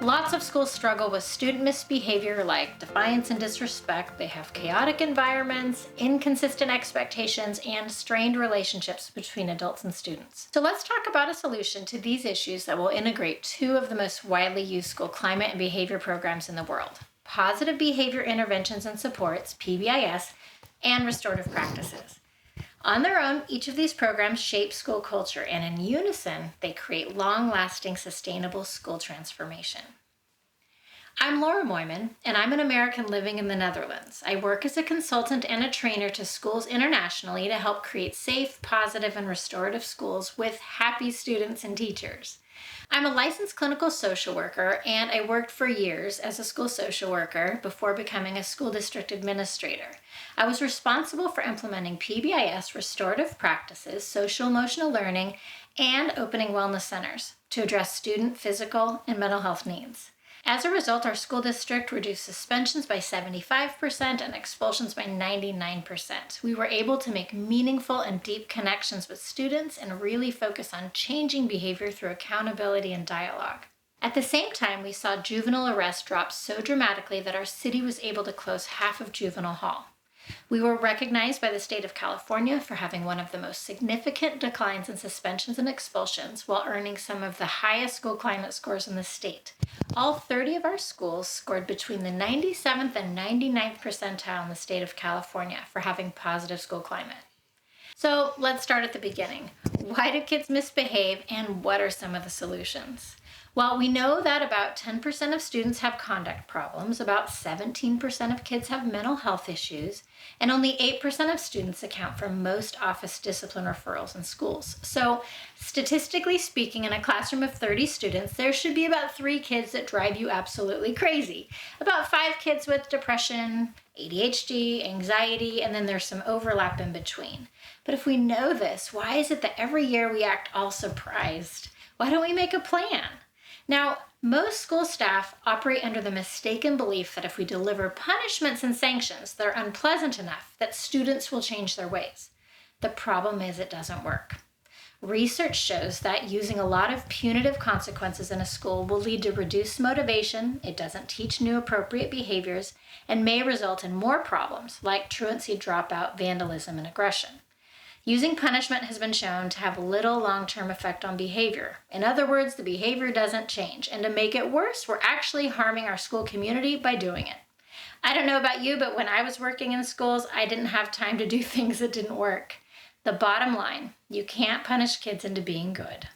Lots of schools struggle with student misbehavior like defiance and disrespect. They have chaotic environments, inconsistent expectations, and strained relationships between adults and students. So let's talk about a solution to these issues that will integrate two of the most widely used school climate and behavior programs in the world: positive behavior interventions and supports, PBIS, and restorative practices. On their own, each of these programs shape school culture, and in unison, they create long-lasting, sustainable school transformation. I'm Laura Moyman, and I'm an American living in the Netherlands. I work as a consultant and a trainer to schools internationally to help create safe, positive, and restorative schools with happy students and teachers. I'm a licensed clinical social worker, and I worked for years as a school social worker before becoming a school district administrator. I was responsible for implementing PBIS restorative practices, social emotional learning, and opening wellness centers to address student physical and mental health needs. As a result, our school district reduced suspensions by 75% and expulsions by 99%. We were able to make meaningful and deep connections with students and really focus on changing behavior through accountability and dialogue. At the same time, we saw juvenile arrest drop so dramatically that our city was able to close half of juvenile hall. We were recognized by the state of California for having one of the most significant declines in suspensions and expulsions while earning some of the highest school climate scores in the state. All 30 of our schools scored between the 97th and 99th percentile in the state of California for having positive school climate. So let's start at the beginning. Why do kids misbehave, and what are some of the solutions? Well, we know that about 10% of students have conduct problems, about 17% of kids have mental health issues, and only 8% of students account for most office discipline referrals in schools. So, statistically speaking, in a classroom of 30 students, there should be about 3 kids that drive you absolutely crazy, about 5 kids with depression, ADHD, anxiety, and then there's some overlap in between. But if we know this, why is it that every year we act all surprised? Why don't we make a plan? Now, most school staff operate under the mistaken belief that if we deliver punishments and sanctions that are unpleasant enough, that students will change their ways. The problem is it doesn't work. Research shows that using a lot of punitive consequences in a school will lead to reduced motivation, it doesn't teach new appropriate behaviors, and may result in more problems like truancy, dropout, vandalism, and aggression. Using punishment has been shown to have little long-term effect on behavior. In other words, the behavior doesn't change, and to make it worse, we're actually harming our school community by doing it. I don't know about you, but when I was working in schools, I didn't have time to do things that didn't work. The bottom line, you can't punish kids into being good.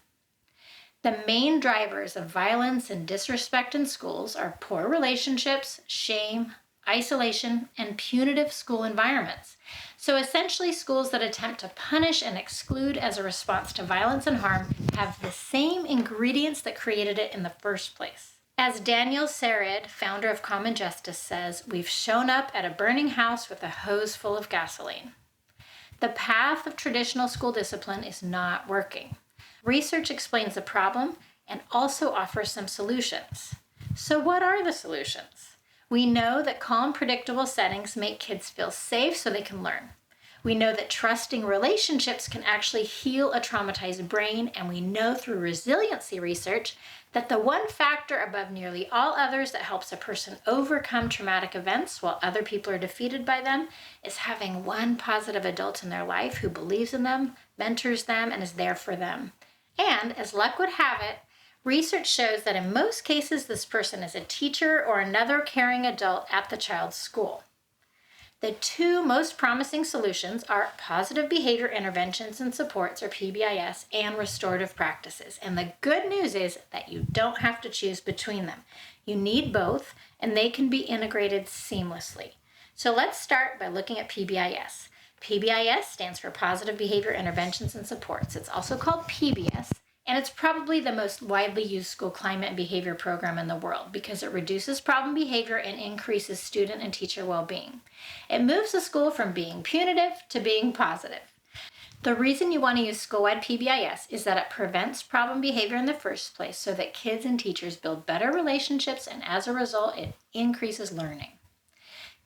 The main drivers of violence and disrespect in schools are poor relationships, shame, isolation, and punitive school environments. So essentially, schools that attempt to punish and exclude as a response to violence and harm have the same ingredients that created it in the first place. As Daniel Sered, founder of Common Justice, says, we've shown up at a burning house with a hose full of gasoline. The path of traditional school discipline is not working. Research explains the problem and also offers some solutions. So what are the solutions? We know that calm, predictable settings make kids feel safe so they can learn. We know that trusting relationships can actually heal a traumatized brain, and we know through resiliency research that the one factor above nearly all others that helps a person overcome traumatic events while other people are defeated by them is having one positive adult in their life who believes in them, mentors them, and is there for them. And as luck would have it, research shows that in most cases, this person is a teacher or another caring adult at the child's school. The two most promising solutions are positive behavior interventions and supports, or PBIS, and restorative practices. And the good news is that you don't have to choose between them. You need both, and they can be integrated seamlessly. So let's start by looking at PBIS. PBIS stands for Positive Behavior Interventions and Supports. It's also called PBIS. And it's probably the most widely used school climate and behavior program in the world because it reduces problem behavior and increases student and teacher well-being. It moves the school from being punitive to being positive. The reason you want to use school-wide PBIS is that it prevents problem behavior in the first place so that kids and teachers build better relationships, and as a result, it increases learning.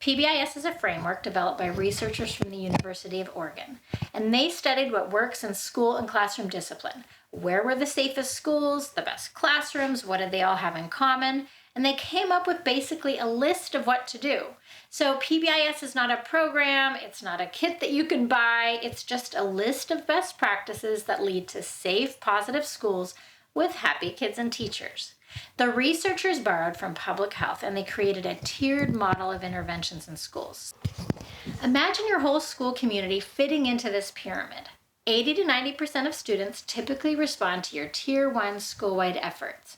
PBIS is a framework developed by researchers from the University of Oregon, and they studied what works in school and classroom discipline. Where were the safest schools, the best classrooms, what did they all have in common? And they came up with basically a list of what to do. So PBIS is not a program, it's not a kit that you can buy, it's just a list of best practices that lead to safe, positive schools with happy kids and teachers. The researchers borrowed from public health and they created a tiered model of interventions in schools. Imagine your whole school community fitting into this pyramid. 80 to 90% of students typically respond to your Tier 1 school-wide efforts.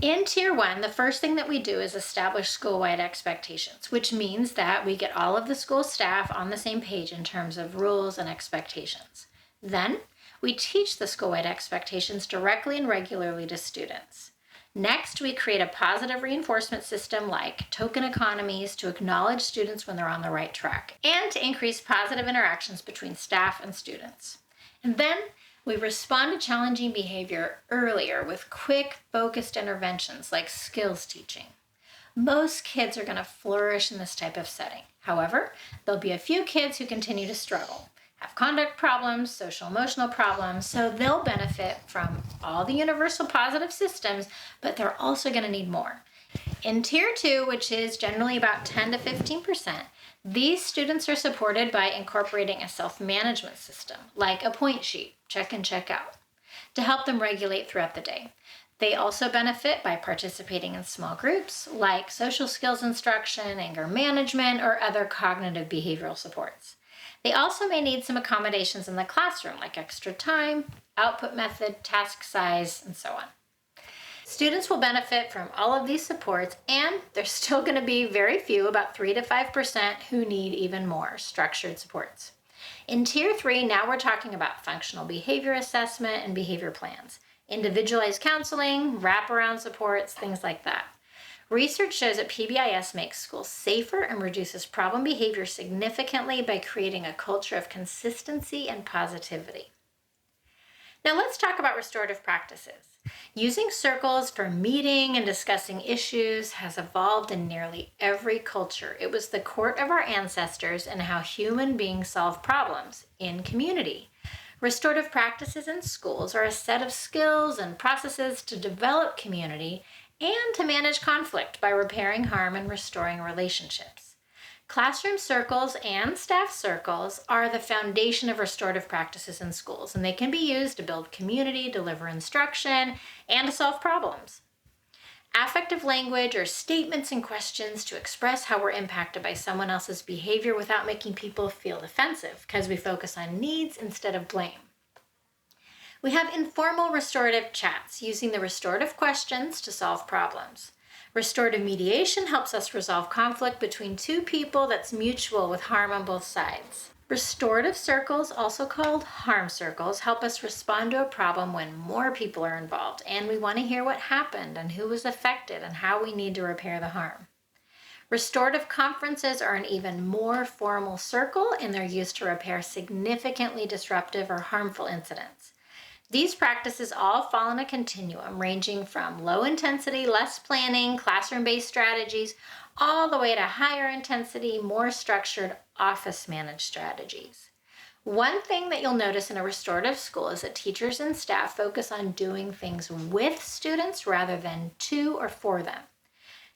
In Tier 1, the first thing that we do is establish school-wide expectations, which means that we get all of the school staff on the same page in terms of rules and expectations. Then, we teach the school-wide expectations directly and regularly to students. Next, we create a positive reinforcement system like token economies to acknowledge students when they're on the right track and to increase positive interactions between staff and students. And then, we respond to challenging behavior earlier with quick, focused interventions like skills teaching. Most kids are going to flourish in this type of setting. However, there'll be a few kids who continue to struggle, have conduct problems, social emotional problems, so they'll benefit from all the universal positive systems, but they're also going to need more. In Tier 2, which is generally about 10 to 15%, these students are supported by incorporating a self-management system, like a point sheet, check in, check out, to help them regulate throughout the day. They also benefit by participating in small groups, like social skills instruction, anger management, or other cognitive behavioral supports. They also may need some accommodations in the classroom, like extra time, output method, task size, and so on. Students will benefit from all of these supports, and there's still going to be very few, about 3 to 5%, who need even more structured supports. In Tier 3, now we're talking about functional behavior assessment and behavior plans, individualized counseling, wraparound supports, things like that. Research shows that PBIS makes schools safer and reduces problem behavior significantly by creating a culture of consistency and positivity. Now let's talk about restorative practices. Using circles for meeting and discussing issues has evolved in nearly every culture. It was the court of our ancestors and how human beings solve problems in community. Restorative practices in schools are a set of skills and processes to develop community and to manage conflict by repairing harm and restoring relationships. Classroom circles and staff circles are the foundation of restorative practices in schools, and they can be used to build community, deliver instruction, and to solve problems. Affective language are statements and questions to express how we're impacted by someone else's behavior without making people feel defensive, because we focus on needs instead of blame. We have informal restorative chats using the restorative questions to solve problems. Restorative mediation helps us resolve conflict between two people that's mutual with harm on both sides. Restorative circles, also called harm circles, help us respond to a problem when more people are involved and we want to hear what happened and who was affected and how we need to repair the harm. Restorative conferences are an even more formal circle, and they're used to repair significantly disruptive or harmful incidents. These practices all fall in a continuum ranging from low intensity, less planning, classroom-based strategies, all the way to higher intensity, more structured, office-managed strategies. One thing that you'll notice in a restorative school is that teachers and staff focus on doing things with students rather than to or for them.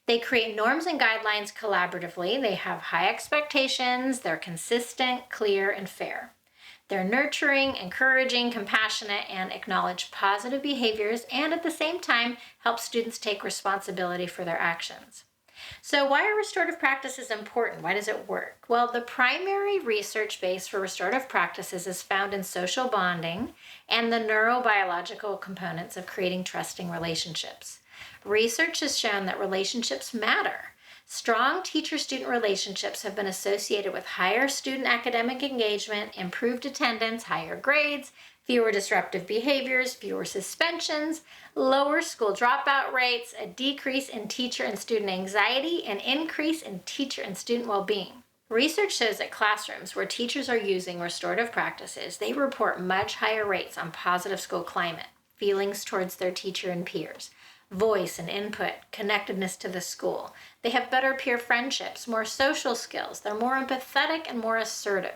They create norms and guidelines collaboratively. They have high expectations. They're consistent, clear, and fair. They're nurturing, encouraging, compassionate, and acknowledge positive behaviors, and at the same time help students take responsibility for their actions. So why are restorative practices important? Why does it work? Well, the primary research base for restorative practices is found in social bonding and the neurobiological components of creating trusting relationships. Research has shown that relationships matter. Strong teacher-student relationships have been associated with higher student academic engagement, improved attendance, higher grades, fewer disruptive behaviors, fewer suspensions, lower school dropout rates, a decrease in teacher and student anxiety, and increase in teacher and student well-being. Research shows that classrooms where teachers are using restorative practices, they report much higher rates on positive school climate, feelings towards their teacher and peers, voice and input, connectedness to the school. They have better peer friendships, more social skills. They're more empathetic and more assertive.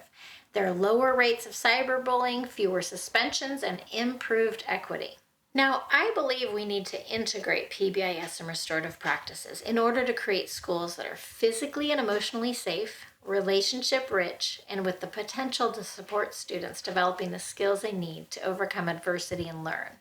There are lower rates of cyberbullying, fewer suspensions, and improved equity. Now, I believe we need to integrate PBIS and restorative practices in order to create schools that are physically and emotionally safe, relationship rich, and with the potential to support students developing the skills they need to overcome adversity and learn.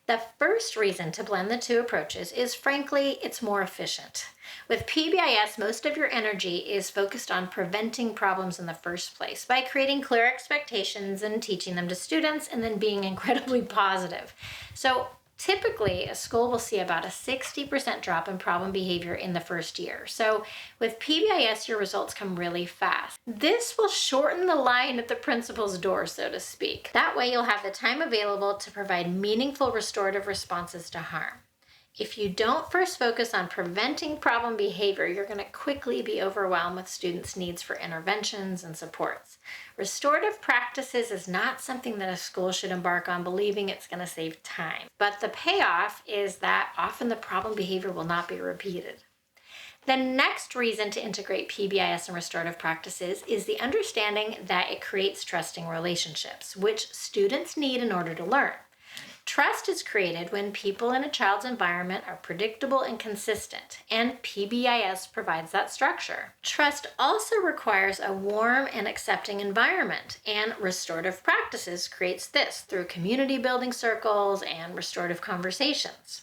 The first reason to blend the two approaches is, frankly, it's more efficient. With PBIS, most of your energy is focused on preventing problems in the first place by creating clear expectations and teaching them to students and then being incredibly positive. So typically, a school will see about a 60% drop in problem behavior in the first year. So with PBIS, your results come really fast. This will shorten the line at the principal's door, so to speak. That way, you'll have the time available to provide meaningful restorative responses to harm. If you don't first focus on preventing problem behavior, you're going to quickly be overwhelmed with students' needs for interventions and supports. Restorative practices is not something that a school should embark on believing it's going to save time. But the payoff is that often the problem behavior will not be repeated. The next reason to integrate PBIS and restorative practices is the understanding that it creates trusting relationships, which students need in order to learn. Trust is created when people in a child's environment are predictable and consistent, and PBIS provides that structure. Trust also requires a warm and accepting environment, and restorative practices creates this through community building circles and restorative conversations.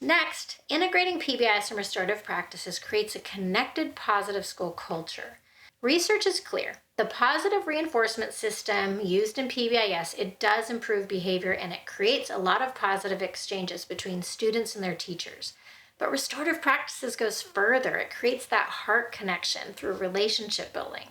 Next, integrating PBIS and restorative practices creates a connected, positive school culture. Research is clear. The positive reinforcement system used in PBIS, it does improve behavior and it creates a lot of positive exchanges between students and their teachers. But restorative practices goes further. It creates that heart connection through relationship building.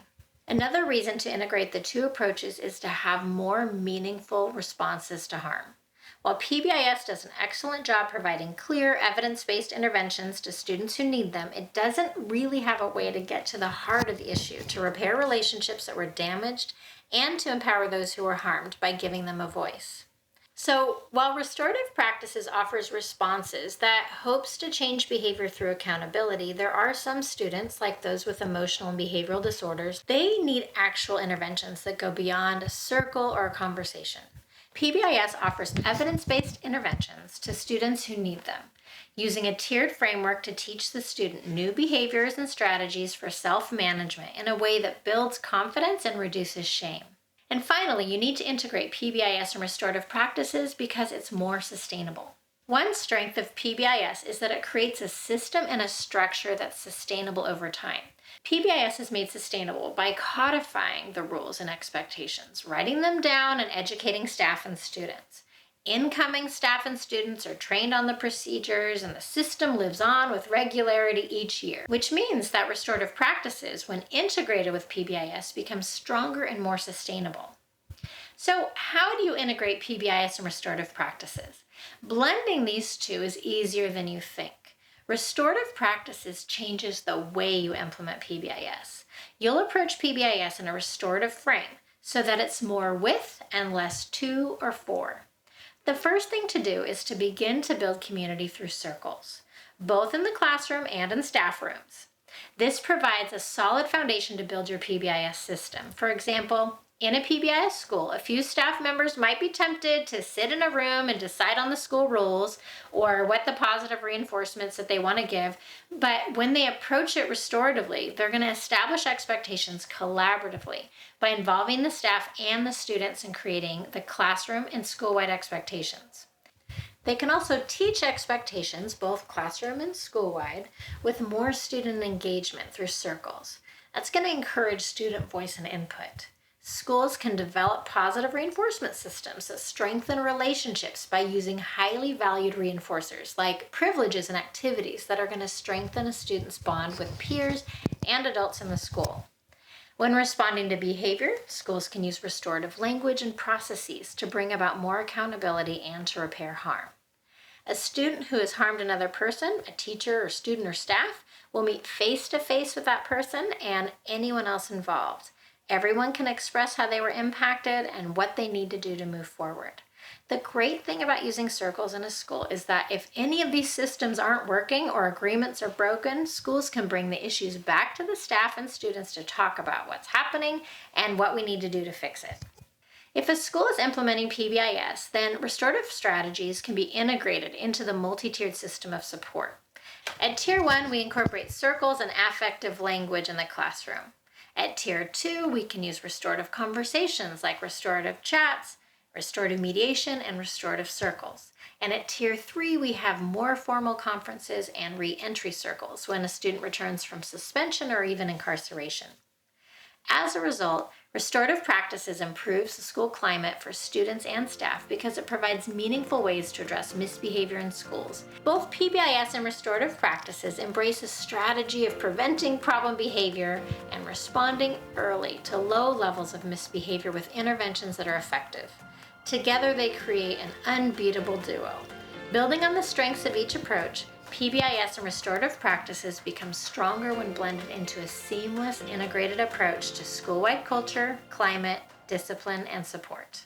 Another reason to integrate the two approaches is to have more meaningful responses to harm. While PBIS does an excellent job providing clear, evidence-based interventions to students who need them, it doesn't really have a way to get to the heart of the issue, to repair relationships that were damaged, and to empower those who were harmed by giving them a voice. So, while restorative practices offers responses that hopes to change behavior through accountability, there are some students, like those with emotional and behavioral disorders, they need actual interventions that go beyond a circle or a conversation. PBIS offers evidence-based interventions to students who need them, using a tiered framework to teach the student new behaviors and strategies for self-management in a way that builds confidence and reduces shame. And finally, you need to integrate PBIS and restorative practices because it's more sustainable. One strength of PBIS is that it creates a system and a structure that's sustainable over time. PBIS is made sustainable by codifying the rules and expectations, writing them down, and educating staff and students. Incoming staff and students are trained on the procedures, and the system lives on with regularity each year, which means that restorative practices, when integrated with PBIS, become stronger and more sustainable. So, how do you integrate PBIS and restorative practices? Blending these two is easier than you think. Restorative practices changes the way you implement PBIS. You'll approach PBIS in a restorative frame so that it's more with and less to or for. The first thing to do is to begin to build community through circles, both in the classroom and in staff rooms. This provides a solid foundation to build your PBIS system. For example, in a PBIS school, a few staff members might be tempted to sit in a room and decide on the school rules or what the positive reinforcements that they want to give. But when they approach it restoratively, they're going to establish expectations collaboratively by involving the staff and the students in creating the classroom and school-wide expectations. They can also teach expectations, both classroom and school-wide, with more student engagement through circles. That's going to encourage student voice and input. Schools can develop positive reinforcement systems that strengthen relationships by using highly valued reinforcers like privileges and activities that are going to strengthen a student's bond with peers and adults in the school. When responding to behavior, schools can use restorative language and processes to bring about more accountability and to repair harm. A student who has harmed another person, a teacher or student or staff, will meet face-to-face with that person and anyone else involved. Everyone can express how they were impacted and what they need to do to move forward. The great thing about using circles in a school is that if any of these systems aren't working or agreements are broken, schools can bring the issues back to the staff and students to talk about what's happening and what we need to do to fix it. If a school is implementing PBIS, then restorative strategies can be integrated into the multi-tiered system of support. At Tier 1, we incorporate circles and affective language in the classroom. At Tier 2, we can use restorative conversations like restorative chats, restorative mediation, and restorative circles. And at Tier 3, we have more formal conferences and re-entry circles when a student returns from suspension or even incarceration. As a result, restorative practices improves the school climate for students and staff because it provides meaningful ways to address misbehavior in schools. Both PBIS and restorative practices embrace a strategy of preventing problem behavior and responding early to low levels of misbehavior with interventions that are effective. Together, they create an unbeatable duo. Building on the strengths of each approach, PBIS and restorative practices become stronger when blended into a seamless, integrated approach to school-wide culture, climate, discipline, and support.